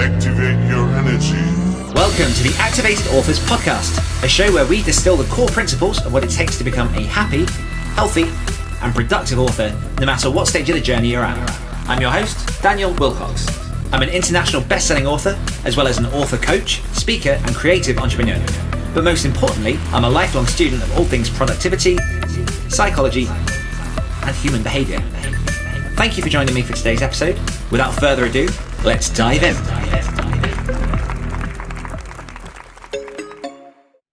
Activate your energy. Welcome to the Activated Authors Podcast, a show where we distill the core principles of what it takes to become a happy, healthy, and productive author, no matter what stage of the journey you're at. I'm your host, Daniel Willcocks. I'm an international best-selling author, as well as an author coach, speaker, and creative entrepreneur. But most importantly, I'm a lifelong student of all things productivity, psychology, and human behavior. Thank you for joining me for today's episode. Without further ado, let's dive in.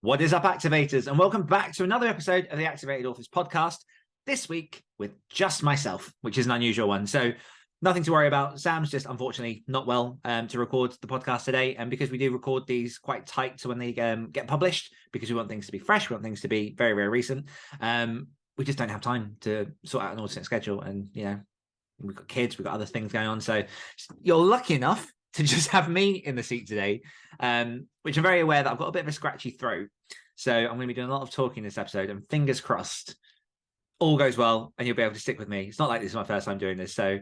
What is up, activators, and welcome back to another episode of the Activated Authors Podcast. This week with just myself, which is an unusual one. So nothing to worry about. Sam's just unfortunately not well to record the podcast today. And because we do record these quite tight to when they get published, because we want things to be fresh, we want things to be very, very recent. We just don't have time to sort out an alternate schedule. And, you know, we've got kids, we've got other things going on. So you're lucky enough to just have me in the seat today, which I'm very aware that I've got a bit of a scratchy throat. So I'm going to be doing a lot of talking this episode, and fingers crossed, all goes well and you'll be able to stick with me. It's not like this is my first time doing this. So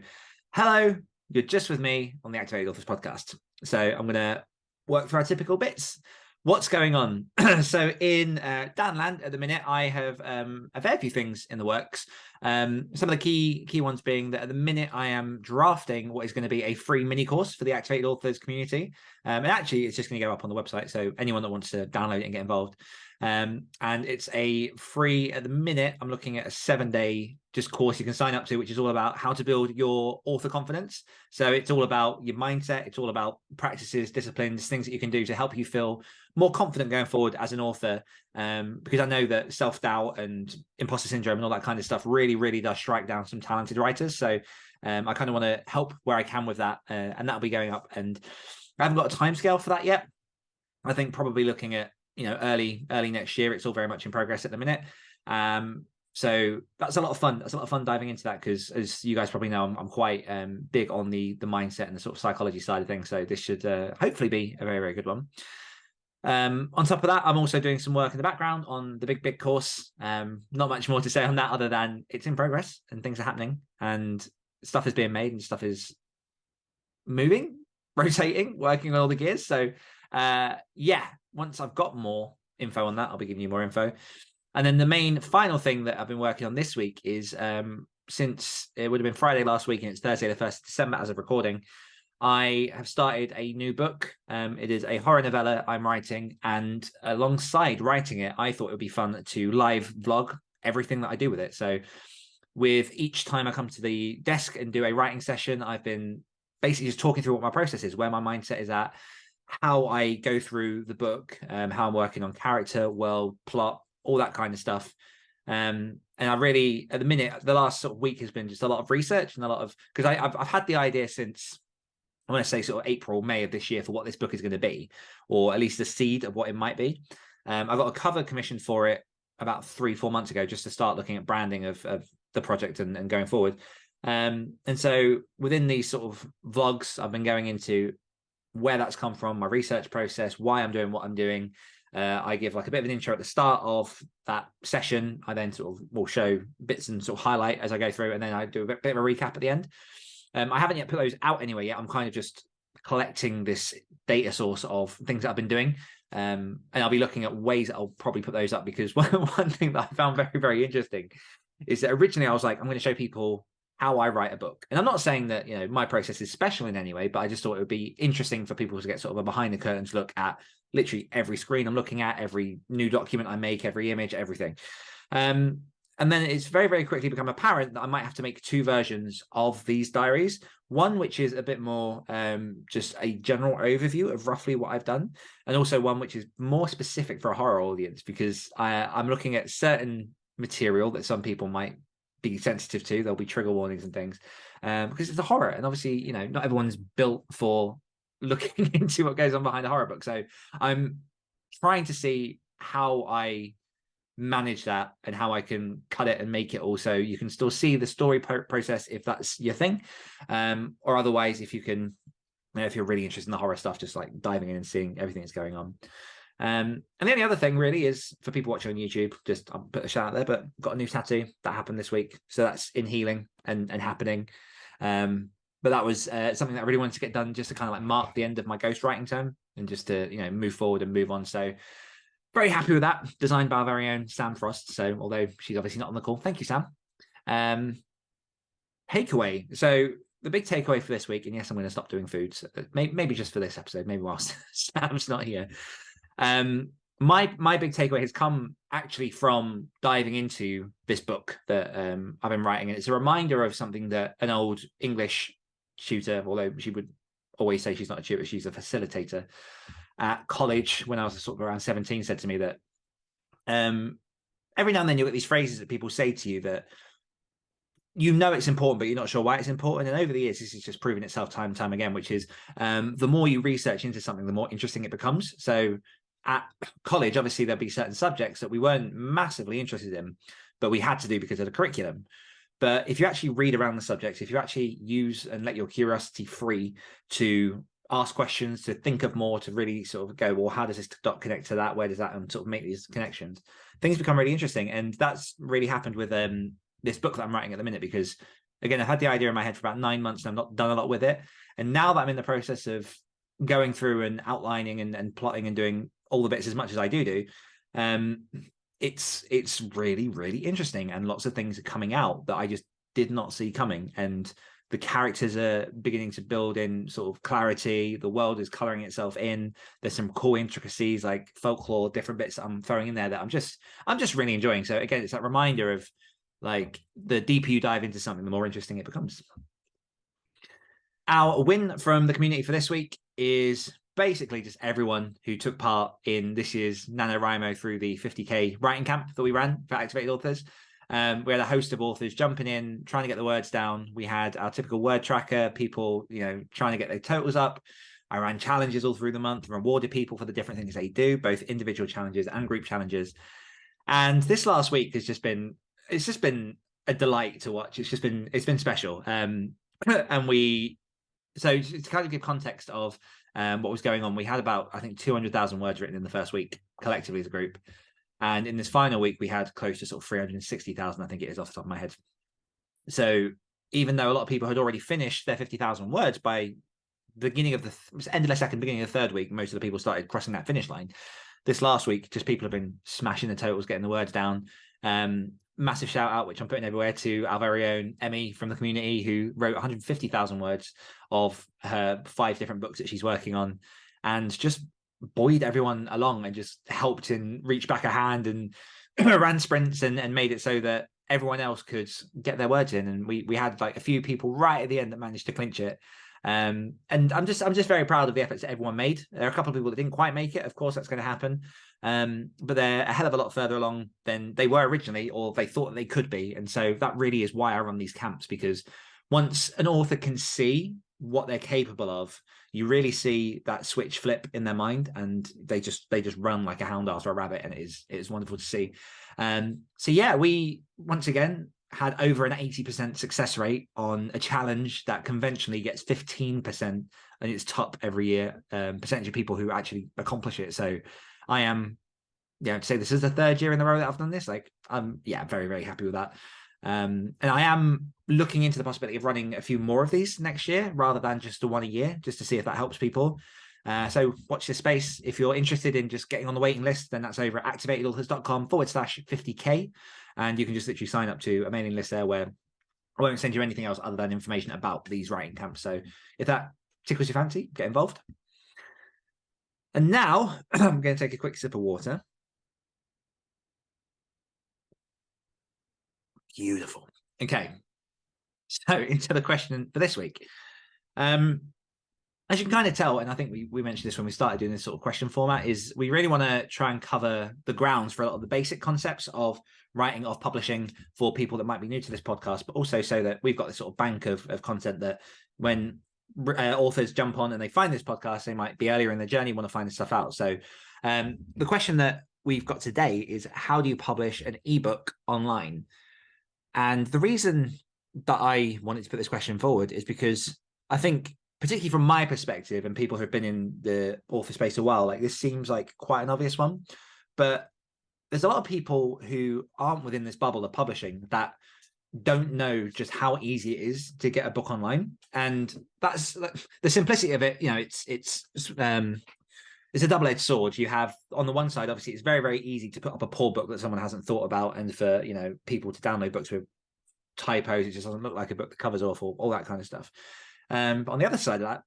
hello, you're just with me on the Activated Authors Podcast. So I'm going to work through our typical bits. What's going on? So in Danland at the minute, I have a fair few things in the works. Some of the key ones being that at the minute I am drafting what is going to be a free mini course for the Activated Authors community. And actually, it's just going to go up on the website. So anyone that wants to download it and get involved. And it's a free, at the minute, I'm looking at a 7-day just course you can sign up to, which is all about how to build your author confidence. So it's all about your mindset. It's all about practices, disciplines, things that you can do to help you feel more confident going forward as an author. Because I know that self-doubt and imposter syndrome and all that kind of stuff really, really does strike down some talented writers. So I kind of want to help where I can with that. And that'll be going up. And I haven't got a timescale for that yet. I think probably looking at, you know, early next year. It's all very much in progress at the minute. So that's a lot of fun. That's a lot of fun diving into that, because as you guys probably know, I'm quite big on the mindset and the sort of psychology side of things. So this should hopefully be a very, very good one. On top of that, I'm also doing some work in the background on the big course. Not much more to say on that other than it's in progress and things are happening and stuff is being made and stuff is moving, rotating, working on all the gears. So yeah, once I've got more info on that, I'll be giving you more info. And then the main final thing that I've been working on this week is since it would have been Friday last week and it's Thursday, the 1st of December as of recording, I have started a new book. It is a horror novella I'm writing, and alongside writing it, I thought it would be fun to live vlog everything that I do with it. So with each time I come to the desk and do a writing session, I've been basically just talking through what my process is, where my mindset is at, how I go through the book, how I'm working on character, world, plot, all that kind of stuff. And I really, at the minute, the last sort of week has been just a lot of research and a lot of, because I've had the idea since, I want to say sort of April, May of this year for what this book is going to be, or at least the seed of what it might be. I got a cover commissioned for it about 3-4 months ago, just to start looking at branding of the project and going forward. And so within these sort of vlogs, I've been going into where that's come from, my research process, why I'm doing what I'm doing. I give like a bit of an intro at the start of that session. I then sort of will show bits and sort of highlight as I go through, and then I do a bit of a recap at the end. I haven't yet put those out anywhere yet. I'm kind of just collecting this data source of things that I've been doing. And I'll be looking at ways that I'll probably put those up, because one thing that I found very, very interesting is that originally I was like, I'm going to show people how I write a book. And I'm not saying that, you know, my process is special in any way, but I just thought it would be interesting for people to get sort of a behind the curtains look at literally every screen I'm looking at, every new document I make, every image, everything. And then it's very, very quickly become apparent that I might have to make 2 versions of these diaries. One, which is a bit more just a general overview of roughly what I've done. And also one which is more specific for a horror audience, because I'm looking at certain material that some people might be sensitive to. There'll be trigger warnings and things, because it's a horror, and obviously, you know, not everyone's built for looking into what goes on behind a horror book. So I'm trying to see how I manage that and how I can cut it and make it also you can still see the story process if that's your thing, or otherwise if you can, you know, if you're really interested in the horror stuff, just like diving in and seeing everything that's going on. And the only other thing really is for people watching on YouTube, just I'll put a shout out there, but got a new tattoo that happened this week. So that's in healing and happening. but that was something that I really wanted to get done, just to kind of like mark the end of my ghostwriting term and just to, you know, move forward and move on. So very happy with that. Designed by our very own Sam Frost. So although she's obviously not on the call, thank you, Sam. Takeaway. So the big takeaway for this week, and yes, I'm going to stop doing foods, maybe just for this episode, maybe whilst Sam's not here. My big takeaway has come actually from diving into this book that I've been writing, and it's a reminder of something that an old English tutor, although she would always say she's not a tutor, she's a facilitator at college when I was sort of around 17, said to me that every now and then you'll get these phrases that people say to you that you know it's important, but you're not sure why it's important. And over the years, this has just proven itself time and time again, which is the more you research into something, the more interesting it becomes. So at college, obviously, there'd be certain subjects that we weren't massively interested in, but we had to do because of the curriculum. But if you actually read around the subjects, if you actually use and let your curiosity free to ask questions, to think of more, to really sort of go, well, how does this dot connect to that? Where does that, and sort of make these connections? Things become really interesting. And that's really happened with this book that I'm writing at the minute, because again, I've had the idea in my head for about 9 months and I've not done a lot with it. And now that I'm in the process of going through and outlining and plotting and doing all the bits as much as I do, it's really, really interesting. And lots of things are coming out that I just did not see coming. And the characters are beginning to build in sort of clarity. The world is coloring itself in. There's some cool intricacies like folklore, different bits that I'm throwing in there that I'm just really enjoying. So again, it's that reminder of, like, the deeper you dive into something, the more interesting it becomes. Our win from the community for this week is basically just everyone who took part in this year's NaNoWriMo through the 50k writing camp that we ran for activated authors. We had a host of authors jumping in, trying to get the words down. We had our typical word tracker, people, you know, trying to get their totals up. I ran challenges all through the month, rewarded people for the different things they do, both individual challenges and group challenges. And this last week has just been, it's just been a delight to watch. It's been special. And so to kind of give context of what was going on, we had about, I think, 200,000 words written in the first week collectively as a group. And in this final week, we had close to sort of 360,000, I think it is off the top of my head. So even though a lot of people had already finished their 50,000 words by the beginning of the end of the second, beginning of the third week, most of the people started crossing that finish line. This last week, just people have been smashing the totals, getting the words down. Massive shout out, which I'm putting everywhere, to our very own Emmy from the community, who wrote 150,000 words of her 5 different books that she's working on, and just buoyed everyone along and just helped and reached back a hand and ran sprints and made it so that everyone else could get their words in. And we had like a few people right at the end that managed to clinch it. And I'm just very proud of the efforts that everyone made. There are a couple of people that didn't quite make it. Of course, that's going to happen. But they're a hell of a lot further along than they were originally, or they thought they could be. And so that really is why I run these camps, because once an author can see what they're capable of, you really see that switch flip in their mind, and they just run like a hound after a rabbit, and it is wonderful to see. So yeah, we once again had over an 80% success rate on a challenge that conventionally gets 15%, and it's top every year percentage of people who actually accomplish it. So I am, to say this is the 3rd year in a row that I've done this, like, I'm very, very happy with that. And I am looking into the possibility of running a few more of these next year rather than just the one a year, just to see if that helps people. So watch this space. If you're interested in just getting on the waiting list, then that's over at activatedauthors.com/50k. And you can just literally sign up to a mailing list there, where I won't send you anything else other than information about these writing camps. So if that tickles your fancy, get involved. And now I'm going to take a quick sip of water. Beautiful. Okay. So into the question for this week. As you can kind of tell, and I think we mentioned this when we started doing this sort of question format, is we really want to try and cover the grounds for a lot of the basic concepts of writing, of publishing, for people that might be new to this podcast, but also so that we've got this sort of bank of content that when authors jump on and they find this podcast, they might be earlier in their journey, want to find this stuff out. So the question that we've got today is, how do you publish an ebook online? And the reason that I wanted to put this question forward is because I think, particularly from my perspective and people who've been in the author space a while, like, this seems like quite an obvious one, but there's a lot of people who aren't within this bubble of publishing that don't know just how easy it is to get a book online. And that's the simplicity of it. You know, it's a double-edged sword. You have, on the one side, obviously, it's very, very easy to put up a poor book that someone hasn't thought about, and for, you know, people to download books with typos, it just doesn't look like a book, the cover's awful, all that kind of stuff. But on the other side of that,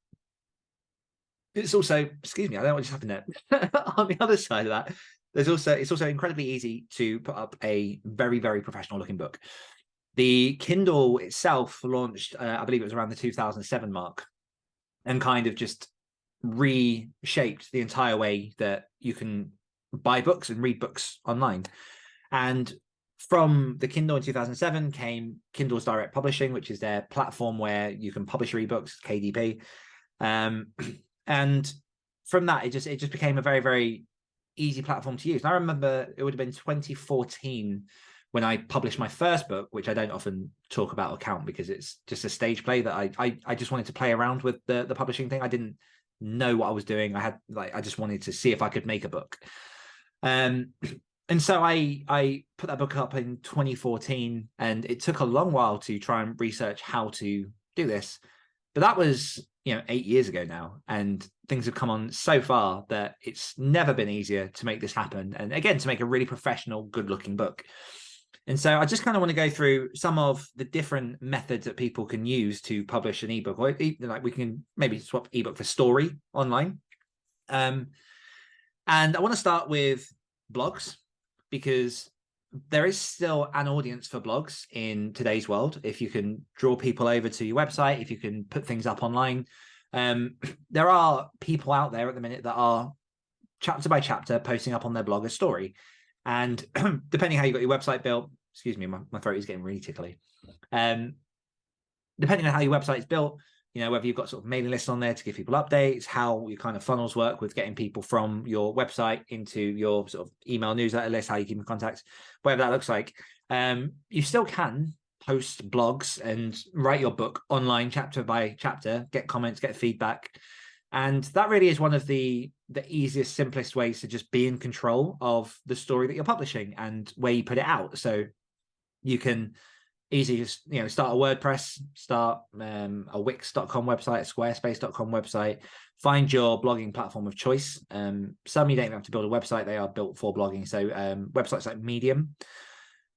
it's also, excuse me, I don't know what just happened there. On the other side of that, it's also incredibly easy to put up a very, very professional looking book. The Kindle itself launched, I believe it was around the 2007 mark, and kind of just reshaped the entire way that you can buy books and read books online. And from the Kindle in 2007 came Kindle's direct publishing, which is their platform where you can publish your ebooks, KDP. And from that, it just became a very, very easy platform to use. And I remember it would have been 2014 when I published my first book, which I don't often talk about or count because it's just a stage play that I just wanted to play around with the publishing thing. I didn't know what I was doing. I just wanted to see if I could make a book. And so I put that book up in 2014, and it took a long while to try and research how to do this. But that was, you know, 8 years ago now, and things have come on so far that it's never been easier to make this happen. And again, to make a really professional, good looking book. And so I just kind of want to go through some of the different methods that people can use to publish an ebook, or like we can maybe swap ebook for story online. And I want to start with blogs, because there is still an audience for blogs in today's world. If you can draw people over to your website, if you can put things up online, there are people out there at the minute that are chapter by chapter posting up on their blog a story. And depending how you got your website built, excuse me, my throat is getting really tickly. Depending on how your website is built, you know, whether you've got sort of mailing lists on there to give people updates, how your kind of funnels work with getting people from your website into your sort of email newsletter list, how you keep in contact, whatever that looks like. You still can post blogs and write your book online chapter by chapter, get comments, get feedback. And that really is one of the easiest, simplest ways to just be in control of the story that you're publishing and where you put it out. So you can easily just, you know, start a WordPress, start a Wix.com website, a Squarespace.com website, find your blogging platform of choice. Some you don't even have to build a website, they are built for blogging. So websites like Medium,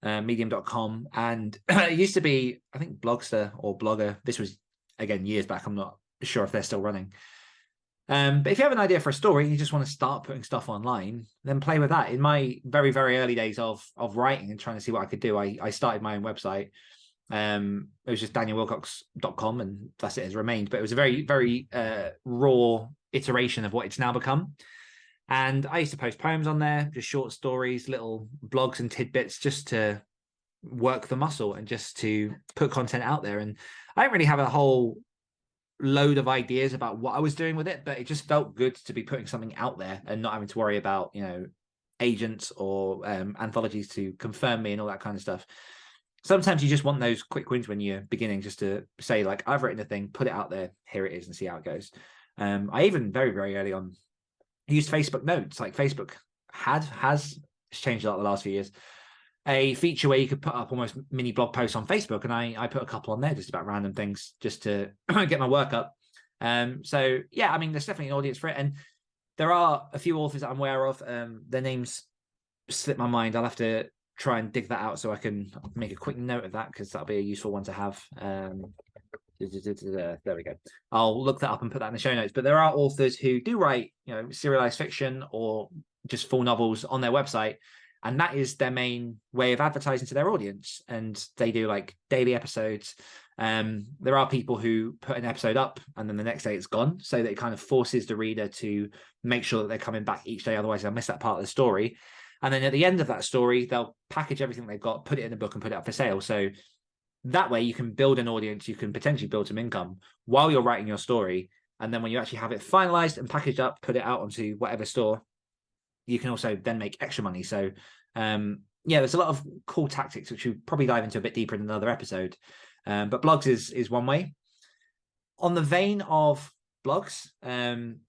medium.com, and it used to be, I think, Blogster or Blogger. This was, again, years back. I'm not sure if they're still running. But if you have an idea for a story and you just want to start putting stuff online, then play with that. In my very, very early days of writing and trying to see what I could do, I started my own website. It was just danielwillcocks.com, and that's it, has remained. But it was a very, very raw iteration of what it's now become. And I used to post poems on there, just short stories, little blogs and tidbits, just to work the muscle and just to put content out there. And I didn't really have a whole load of ideas about what I was doing with it, but it just felt good to be putting something out there and not having to worry about, you know, agents or anthologies to confirm me and all that kind of stuff. Sometimes you just want those quick wins when you're beginning, just to say, like, I've written a thing, put it out there, here it is, and see how it goes. I even very, very early on used Facebook Notes. Like, Facebook has changed a lot the last few years, a feature where you could put up almost mini blog posts on Facebook, and I put a couple on there just about random things, just to get my work up. So yeah, I mean, there's definitely an audience for it, and there are a few authors that I'm aware of. Their names slip my mind. I'll have to try and dig that out so I can make a quick note of that, because that'll be a useful one to have. There we go. I'll look that up and put that in the show notes. But there are authors who do write, you know, serialized fiction or just full novels on their website, and that is their main way of advertising to their audience. And they do like daily episodes. There are people who put an episode up and then the next day it's gone, so that it kind of forces the reader to make sure that they're coming back each day, otherwise they'll miss that part of the story. And then at the end of that story, they'll package everything they've got, put it in a book, and put it up for sale. So that way you can build an audience, you can potentially build some income while you're writing your story. And then when you actually have it finalized and packaged up, put it out onto whatever store, you can also then make extra money. So yeah, there's a lot of cool tactics, which we'll probably dive into a bit deeper in another episode. But blogs is one way. On the vein of blogs and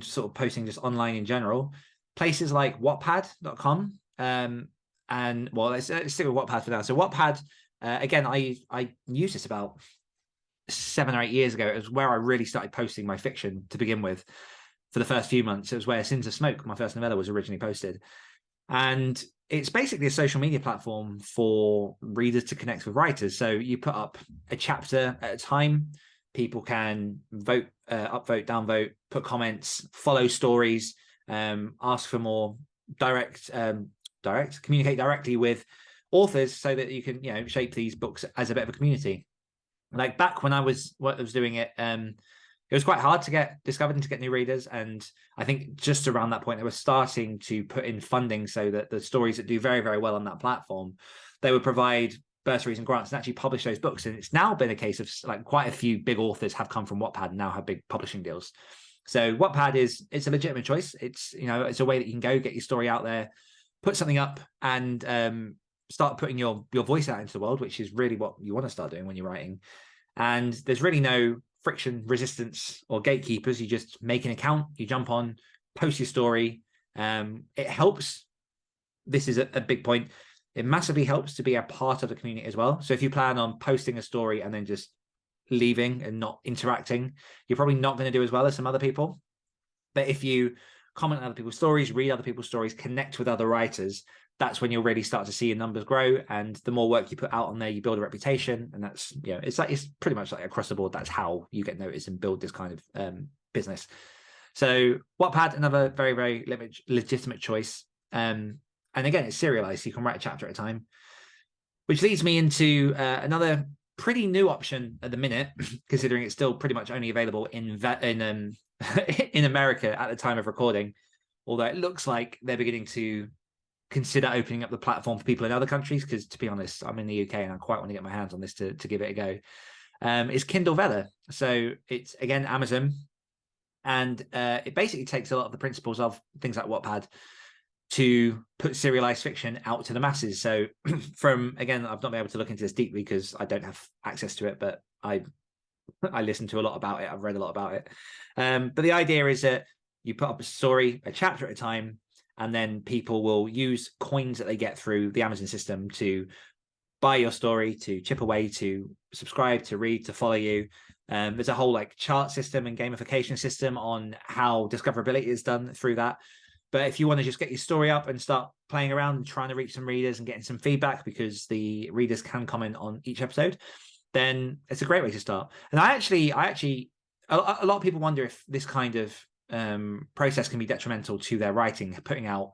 sort of posting just online in general, places like Wattpad.com, and well, let's stick with Wattpad for now. So Wattpad Again, I used this about 7 or 8 years ago. It was where I really started posting my fiction to begin with. For the first few months, it was where Sins of Smoke, my first novella, was originally posted. And it's basically a social media platform for readers to connect with writers. So you put up a chapter at a time. People can vote, upvote, downvote, put comments, follow stories, ask for more, communicate directly with authors so that you can, shape these books as a bit of a community. Like back when I was doing it, it was quite hard to get discovered and to get new readers. And I think just around that point, they were starting to put in funding so that the stories that do very, very well on that platform, they would provide bursaries and grants and actually publish those books. And it's now been a case of like quite a few big authors have come from Wattpad and now have big publishing deals. So Wattpad it's a legitimate choice. It's, it's a way that you can go get your story out there, put something up, and start putting your voice out into the world, which is really what you want to start doing when you're writing. And there's really no friction, resistance, or gatekeepers. You just make an account, you jump on, post your story. It helps. This is a big point. It massively helps to be a part of the community as well. So if you plan on posting a story and then just leaving and not interacting, you're probably not going to do as well as some other people. But if you comment on other people's stories, read other people's stories, connect with other writers, that's when you'll really start to see your numbers grow. And the more work you put out on there, you build a reputation. And that's, it's pretty much like across the board. That's how you get noticed and build this kind of business. So Wattpad, another very, very legitimate choice. And again, it's serialized. So you can write a chapter at a time, which leads me into another pretty new option at the minute, considering it's still pretty much only available in America at the time of recording. Although it looks like they're beginning to consider opening up the platform for people in other countries, because to be honest, I'm in the UK and I quite want to get my hands on this to give it a go. Is Kindle Vella. So it's, again, Amazon, and it basically takes a lot of the principles of things like Wattpad to put serialized fiction out to the masses. So again, I've not been able to look into this deeply because I don't have access to it, but I listen to a lot about it. I've read a lot about it. But the idea is that you put up a story, a chapter at a time, and then people will use coins that they get through the Amazon system to buy your story, to chip away, to subscribe, to read, to follow you. There's a whole chart system and gamification system on how discoverability is done through that. But if you want to just get your story up and start playing around and trying to reach some readers and getting some feedback, because the readers can comment on each episode, then it's a great way to start. And I actually, a lot of people wonder if this kind of process can be detrimental to their writing, putting out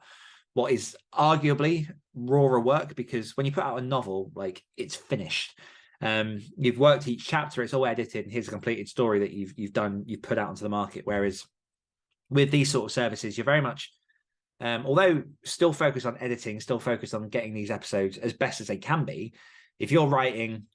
what is arguably rawer work, because when you put out a novel, it's finished. You've worked each chapter, it's all edited, and here's a completed story that you've put out onto the market. Whereas with these sort of services, you're very much, although still focused on editing, still focused on getting these episodes as best as they can be. If you're writing,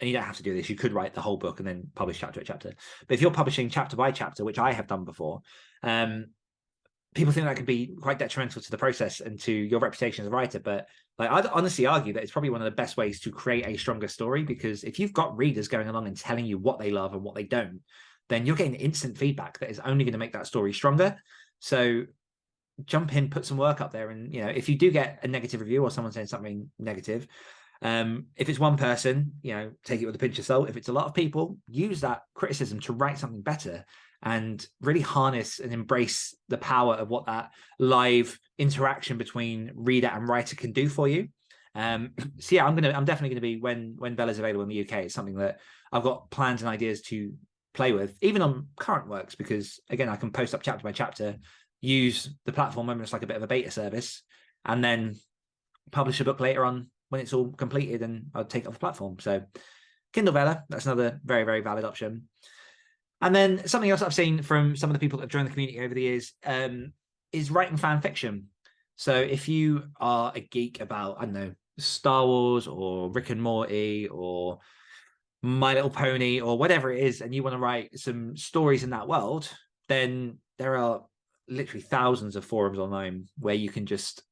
and you don't have to do this, you could write the whole book and then publish chapter by chapter. But if you're publishing chapter by chapter, which I have done before, people think that can be quite detrimental to the process and to your reputation as a writer. But I'd honestly argue that it's probably one of the best ways to create a stronger story, because if you've got readers going along and telling you what they love and what they don't, then you're getting instant feedback that is only going to make that story stronger. So jump in, put some work up there. And, if you do get a negative review or someone saying something negative, if it's one person, take it with a pinch of salt. If it's a lot of people, use that criticism to write something better and really harness and embrace the power of what that live interaction between reader and writer can do for you. So yeah, I'm definitely going to be, when Vella's available in the UK, it's something that I've got plans and ideas to play with, even on current works, because again, I can post up chapter by chapter, use the platform almost like a bit of a beta service, and then publish a book later on when it's all completed, and I'll take it off the platform. So Kindle Vella, that's another very, very valid option. And then something else I've seen from some of the people that have joined the community over the years is writing fan fiction. So if you are a geek about, I don't know, Star Wars or Rick and Morty or My Little Pony or whatever it is, and you want to write some stories in that world, then there are literally thousands of forums online where you can just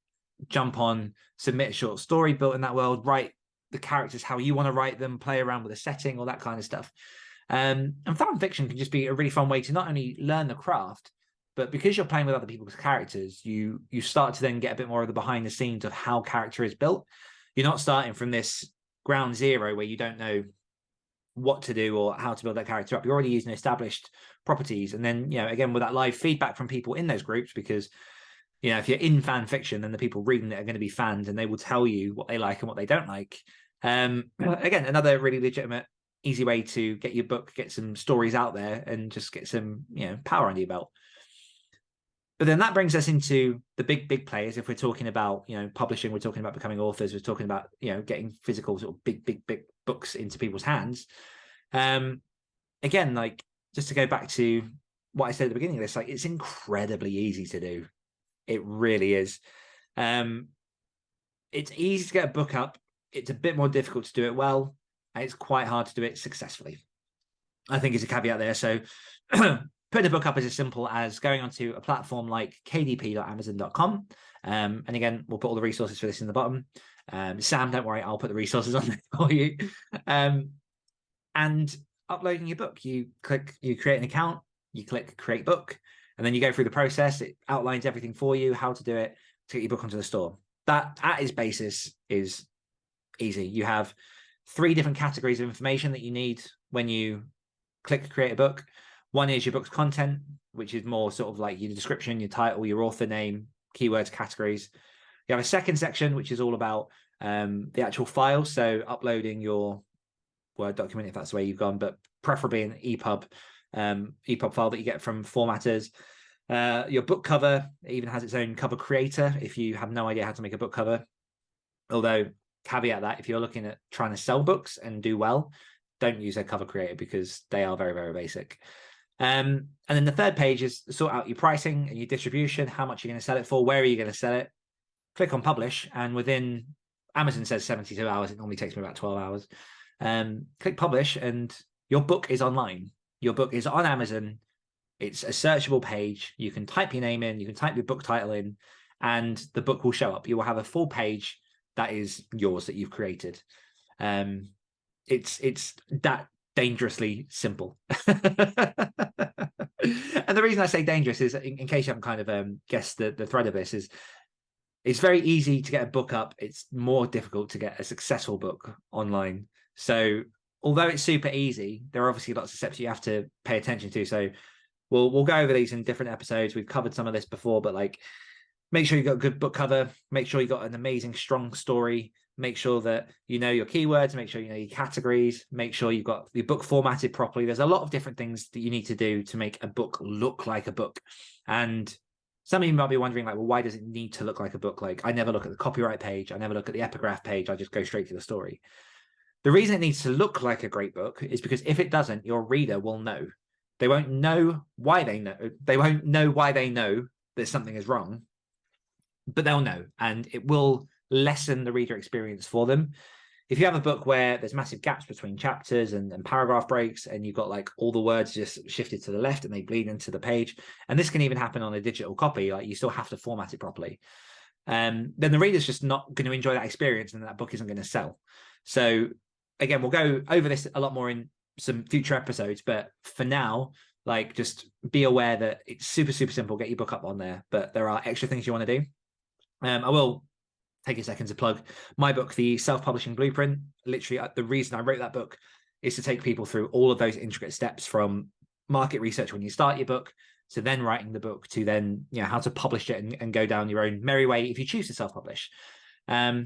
jump on, submit a short story built in that world, write the characters how you want to write them, play around with the setting, all that kind of stuff. And fan fiction can just be a really fun way to not only learn the craft, but because you're playing with other people's characters, you start to then get a bit more of the behind the scenes of how character is built. You're not starting from this ground zero where you don't know what to do or how to build that character up. You're already using established properties. And then, again, with that live feedback from people in those groups, because, if you're in fan fiction, then the people reading it are going to be fans and they will tell you what they like and what they don't like. Again, another really legitimate, easy way to get your book, get some stories out there and just get some, power under your belt. But then that brings us into the big players. If we're talking about, publishing, we're talking about becoming authors, we're talking about, getting physical sort of big books into people's hands. Again, like, just to go back to what I said at the beginning of this, like, it's incredibly easy to do. It really is. It's easy to get a book up. It's a bit more difficult to do it well, and it's quite hard to do it successfully, I think, is a caveat there. So putting a book up is as simple as going onto a platform like kdp.amazon.com. And again, we'll put all the resources for this in the bottom. Sam, don't worry, I'll put the resources on there for you. And uploading your book, you create an account, you click create book, and then you go through the process. It outlines everything for you, how to do it to get your book onto the store. That at its basis is easy. You have 3 different categories of information that you need when you click create a book. One is your book's content, which is more sort of like your description, your title, your author name, keywords, categories. You have a second section, which is all about the actual file. So uploading your Word document, if that's the way you've gone, but preferably an EPUB file that you get from formatters. Your book cover, it even has its own cover creator if you have no idea how to make a book cover. Although, caveat that, if you're looking at trying to sell books and do well, don't use a cover creator because they are very, very basic. And then the third page is sort out your pricing and your distribution, how much you're going to sell it for, where are you going to sell it. Click on publish, and within, Amazon says 72 hours, it normally takes me about 12 hours. Click publish and your book is online. Your book is on Amazon. It's a searchable page. You can type your name in, you can type your book title in, and the book will show up. You will have a full page that is yours, that you've created. It's that dangerously simple. And the reason I say dangerous is, in case you haven't kind of guessed the thread of this, is it's very easy to get a book up. It's more difficult to get a successful book online. So although it's super easy, there are obviously lots of steps you have to pay attention to. So we'll go over these in different episodes. We've covered some of this before, but like, make sure you got a good book cover, make sure you got an amazing, strong story, make sure that you know your keywords, make sure you know your categories, make sure you've got your book formatted properly. There's a lot of different things that you need to do to make a book look like a book. And some of you might be wondering, like, well, why does it need to look like a book? Like, I never look at the copyright page, I never look at the epigraph page, I just go straight to the story. The reason it needs to look like a great book is because if it doesn't, your reader will know. They won't know why they know. They won't know why they know that something is wrong, but they'll know, and it will lessen the reader experience for them. If you have a book where there's massive gaps between chapters and paragraph breaks, and you've got like all the words just shifted to the left and they bleed into the page, and this can even happen on a digital copy, like you still have to format it properly, then the reader's just not going to enjoy that experience, and that book isn't going to sell. So again, we'll go over this a lot more in some future episodes, but for now, like, just be aware that it's super simple. Get your book up on there, but there are extra things you want to do. I will take a second to plug my book, The Self-Publishing Blueprint. Literally, the reason I wrote that book is to take people through all of those intricate steps, from market research when you start your book, to then writing the book, to then, how to publish it and go down your own merry way if you choose to self-publish. But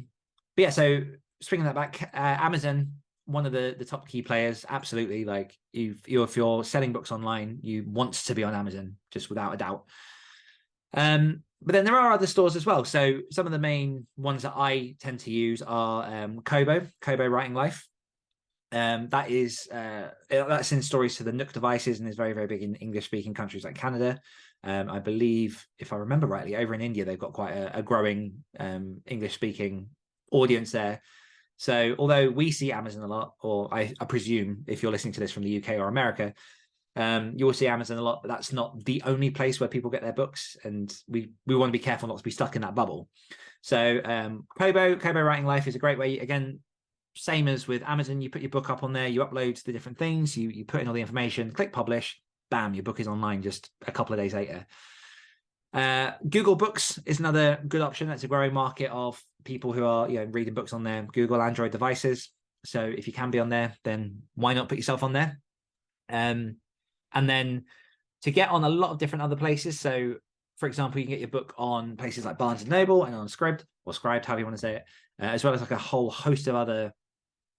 yeah, so swinging that back, Amazon, one of the top key players, absolutely. Like, if you're selling books online, you want to be on Amazon, just without a doubt. But then there are other stores as well. So some of the main ones that I tend to use are Kobo Writing Life. That's in stories to the Nook devices and is very, very big in English-speaking countries like Canada. I believe, if I remember rightly, over in India, they've got quite a growing English-speaking audience there. So although we see Amazon a lot, or I presume if you're listening to this from the UK or America, you will see Amazon a lot, but that's not the only place where people get their books, and we want to be careful not to be stuck in that bubble. So Kobo Writing Life is a great way. Again, same as with Amazon, you put your book up on there, you upload the different things, you put in all the information, click publish, bam, your book is online just a couple of days later. Google Books is another good option. That's a growing market of people who are reading books on their Google Android devices. So if you can be on there, then why not put yourself on there? And then to get on a lot of different other places. So for example, you can get your book on places like Barnes & Noble and on Scribd, or Scribed, however you want to say it, as well as like a whole host of other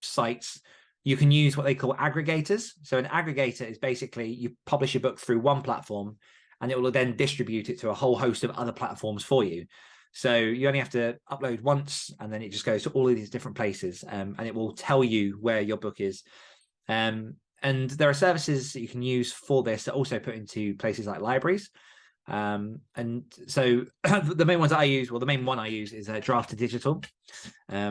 sites. You can use what they call aggregators. So an aggregator is basically you publish your book through one platform and it will then distribute it to a whole host of other platforms for you. So you only have to upload once and then it just goes to all of these different places, and it will tell you where your book is. And there are services that you can use for this that also put into places like libraries. And so the main ones that I use, well, the main one I use is Draft2Digital,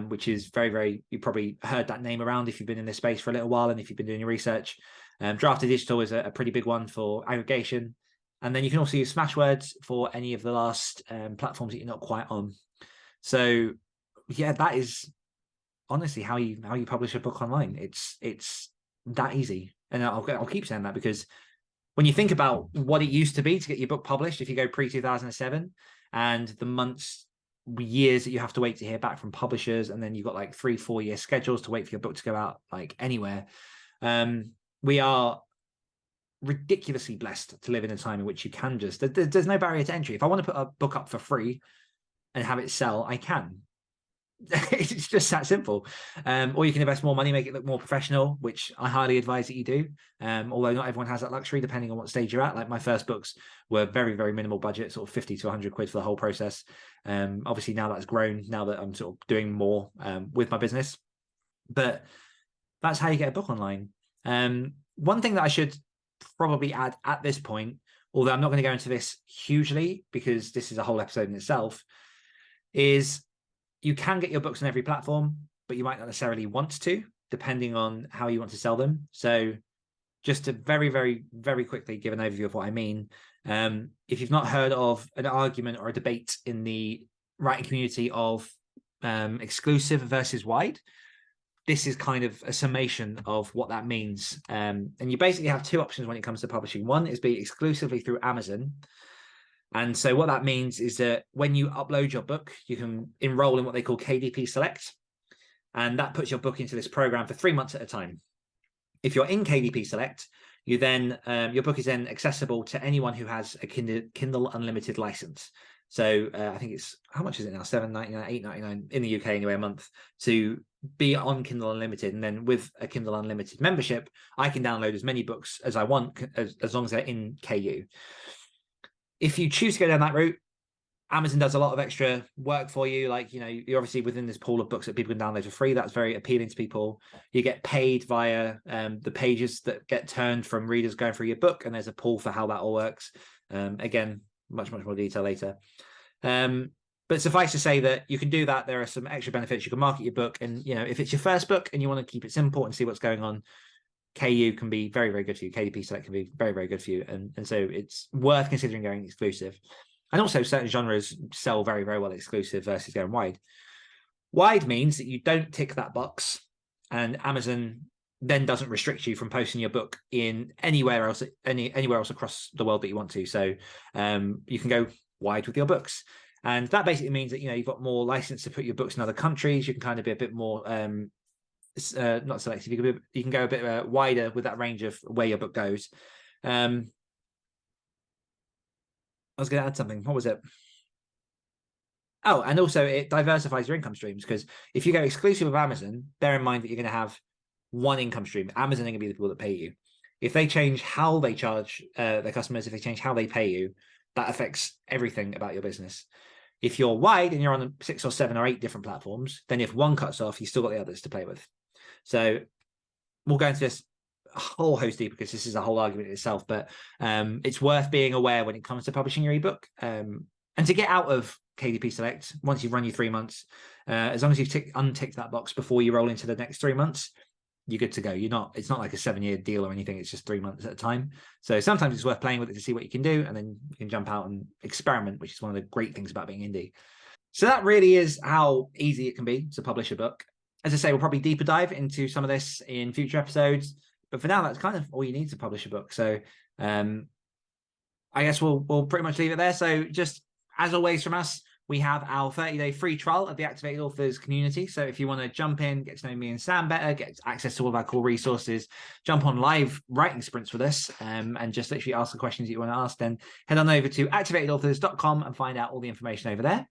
which is very, you probably heard that name around if you've been in this space for a little while and if you've been doing your research. Draft2Digital is a pretty big one for aggregation. And then you can also use Smashwords for any of the last platforms that you're not quite on. So yeah, that is honestly how you publish a book online. It's that easy. And I'll keep saying that because when you think about what it used to be to get your book published, if you go pre-2007 and the months, years that you have to wait to hear back from publishers, and then you've got like 3-4 year schedules to wait for your book to go out like anywhere. We are ridiculously blessed to live in a time in which you can just, there's no barrier to entry. If I want to put a book up for free and have it sell, I can. It's just that simple. Or you can invest more money, make it look more professional, which I highly advise that you do. Although not everyone has that luxury, depending on what stage you're at. Like my first books were very minimal budget, sort of 50 to 100 quid for the whole process. Obviously now that's grown, now that I'm sort of doing more with my business. But that's how you get a book online. One thing that I should probably add at this point, although I'm not going to go into this hugely because this is a whole episode in itself, is you can get your books on every platform, but you might not necessarily want to, depending on how you want to sell them. So just to very quickly give an overview of what I mean, if you've not heard of an argument or a debate in the writing community of exclusive versus wide, this is kind of a summation of what that means. And you basically have two options when it comes to publishing. One is be exclusively through Amazon. And so what that means is that when you upload your book, you can enroll in what they call KDP Select. And that puts your book into this program for 3 months at a time. If you're in KDP Select, you then your book is then accessible to anyone who has a Kindle Unlimited license. So I think it's, how much is it now? $7.99, $8.99 in the UK anyway, a month to be on Kindle Unlimited. And then with a Kindle Unlimited membership, I can download as many books as I want, as long as they're in KU. If you choose to go down that route, Amazon does a lot of extra work for you. Like, you know, you're obviously within this pool of books that people can download for free. That's very appealing to people. You get paid via the pages that get turned from readers going through your book. And there's a pool for how that all works. Again, much more detail later. But suffice to say that you can do that. There are some extra benefits. You can market your book. And, you know, if it's your first book and you want to keep it simple and see what's going on, KU can be very good for you. KDP Select can be very good for you. And so it's worth considering going exclusive. And also certain genres sell very well exclusive versus going wide. Wide means that you don't tick that box and Amazon then doesn't restrict you from posting your book in anywhere else across the world that you want to. So you can go wide with your books. And that basically means that, you know, you've got more license to put your books in other countries. You can kind of be a bit more not selective. You can go a bit wider with that range of where your book goes. I was going to add something. What was it? Oh, and also it diversifies your income streams, because if you go exclusive with Amazon, bear in mind that you're going to have one income stream. Amazon are going to be the people that pay you. If they change how they charge their customers, if they change how they pay you, that affects everything about your business. If you're wide and you're on 6 or 7 or 8 different platforms, then if one cuts off, you've still got the others to play with. So we'll go into this a whole host deep, because this is a whole argument in itself, but it's worth being aware when it comes to publishing your ebook. And to get out of KDP Select, once you've run your 3 months, as long as you've unticked that box before you roll into the next 3 months, you're good to go. It's not like a 7-year deal or anything. It's just 3 months at a time. So sometimes it's worth playing with it to see what you can do, and then you can jump out and experiment, which is one of the great things about being indie. So that really is how easy it can be to publish a book. As I say, we'll probably deeper dive into some of this in future episodes, but for now, that's kind of all you need to publish a book. So I guess we'll pretty much leave it there. So just as always from us, we have our 30-day free trial of the Activated Authors community. So if you want to jump in, get to know me and Sam better, get access to all of our core resources, jump on live writing sprints with us, and just literally ask the questions that you want to ask, then head on over to activatedauthors.com and find out all the information over there.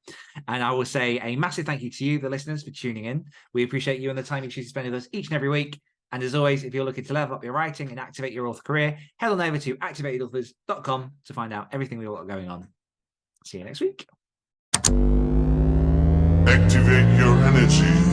And I will say a massive thank you to you, the listeners, for tuning in. We appreciate you and the time you choose to spend with us each and every week. And as always, if you're looking to level up your writing and activate your author career, head on over to activatedauthors.com to find out everything we've got going on. See you next week. Activate your energy.